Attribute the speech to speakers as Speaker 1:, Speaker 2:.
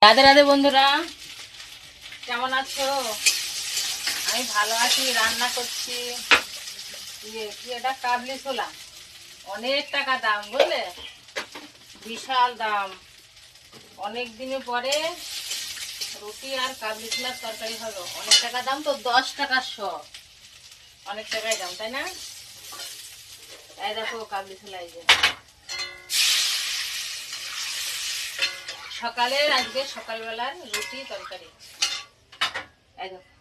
Speaker 1: রাধে রাধে বন্ধুরা, কেমন আছো? আমি ভালো আছি। রান্না করছি এটা কাবলি ছোলা। অনেক টাকা দাম, বুঝলে, বিশাল দাম। অনেক দিনের পরে রুটি আর কাবলি ছোলার তরকারি হবে। অনেক টাকা দাম তো, 10 টাকা শ। অনেক টাকাই দাম, তাই না? এই দেখো কাবলি ছোলা। এই যে সকালের, আজকে সকালবেলার রুটি তরকারি। এই দেখো